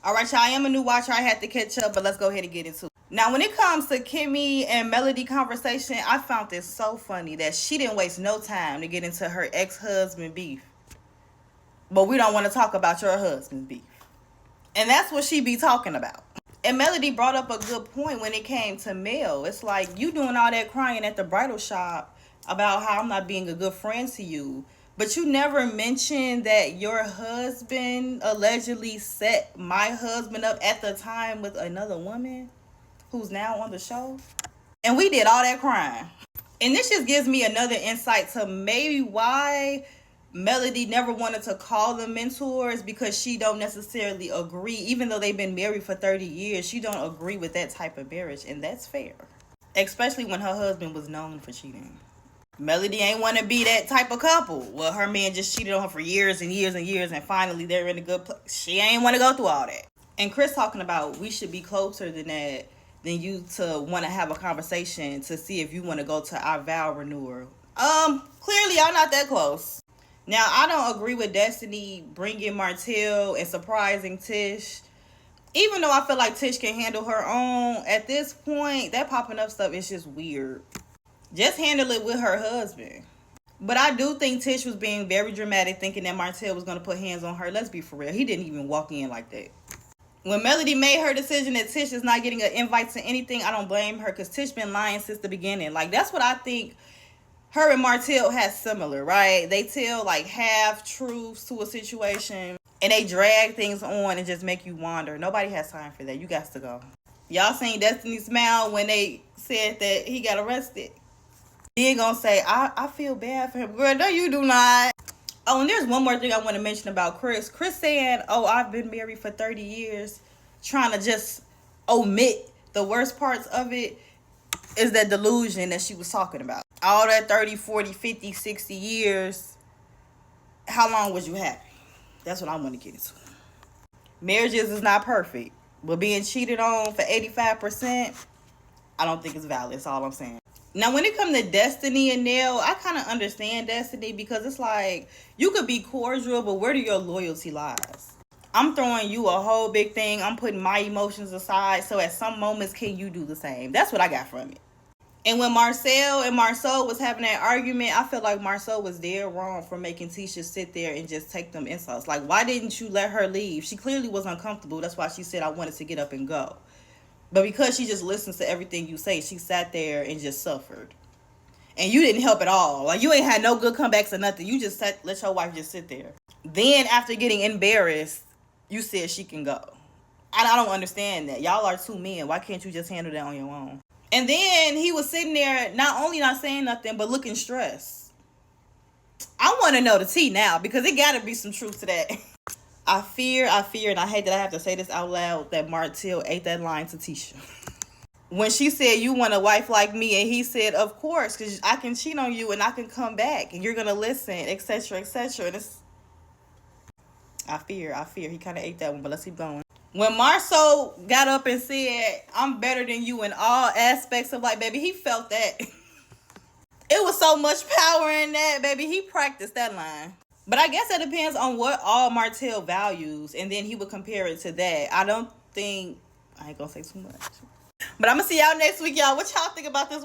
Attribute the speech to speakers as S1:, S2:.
S1: All right, y'all, I am a new watcher. I had to catch up, but let's go ahead and get into it. Now, when it comes to Kimmy and Melody conversation, I found this so funny that she didn't waste no time to get into her ex-husband beef. But we don't want to talk about your husband's beef. And that's what she be talking about. And Melody brought up a good point when it came to Mel. It's like, you doing all that crying at the bridal shop about how I'm not being a good friend to you. But you never mentioned that your husband allegedly set my husband up at the time with another woman who's now on the show. And we did all that crying. And this just gives me another insight to maybe why Melody never wanted to call them mentors, because she don't necessarily agree. Even though they've been married for 30 years, she don't agree with that type of marriage. And that's fair. Especially when her husband was known for cheating. Melody ain't want to be that type of couple. Well, her man just cheated on her for years and years and years, and finally they're in a good place. She ain't want to go through all that. And Chris talking about we should be closer than that, than you to want to have a conversation to see if you want to go to our vow renewal. Clearly y'all not that close. Now, I don't agree with Destiny bringing Martell and surprising Tish. Even though I feel like Tish can handle her own, at this point, that popping up stuff is just weird. Just handle it with her husband. But I do think Tish was being very dramatic, thinking that Martell was going to put hands on her. Let's be for real. He didn't even walk in like that. When Melody made her decision that Tish is not getting an invite to anything, I don't blame her, because Tish been lying since the beginning. Like, that's what I think her and Martell has similar, right? They tell like half truths to a situation and they drag things on and just make you wander. Nobody has time for that. You got to go. Y'all seen Destiny smile when they said that he got arrested? He ain't gonna say, I feel bad for him. Girl, no, you do not. Oh, and there's one more thing I want to mention about Chris. Chris saying, oh, I've been married for 30 years, trying to just omit the worst parts of it, is that delusion that she was talking about. All that 30, 40, 50, 60 years, how long was you happy? That's what I want to get into. Marriages is not perfect, but being cheated on for 85%, I don't think it's valid. That's all I'm saying. Now, when it comes to Destiny and Nell, I kind of understand Destiny, because it's like, you could be cordial, but where do your loyalty lies? I'm throwing you a whole big thing. I'm putting my emotions aside. So at some moments, can you do the same? That's what I got from it. And when Marcel and Marceau was having that argument, I feel like Marceau was dead wrong for making Tisha sit there and just take them insults. Like, why didn't you let her leave? She clearly was uncomfortable. That's why she said, I wanted to get up and go. But because she just listens to everything you say, she sat there and just suffered. And you didn't help at all. Like, you ain't had no good comebacks or nothing. You just let your wife just sit there. Then, after getting embarrassed, you said she can go. I don't understand that. Y'all are two men. Why can't you just handle that on your own? And then he was sitting there, not only not saying nothing, but looking stressed. I want to know the tea now, because it got to be some truth to that. I fear, and I hate that I have to say this out loud, that Martell ate that line to Tisha. When she said, you want a wife like me, and he said, of course, because I can cheat on you and I can come back and you're going to listen, etc., etc. And it's, I fear. He kind of ate that one, but let's keep going. When Marceau got up and said, I'm better than you in all aspects of life, baby, he felt that. It was so much power in that, baby. He practiced that line. But I guess it depends on what all Martell values, and then he would compare it to that. I ain't gonna say too much. But I'm gonna see y'all next week, y'all. What y'all think about this?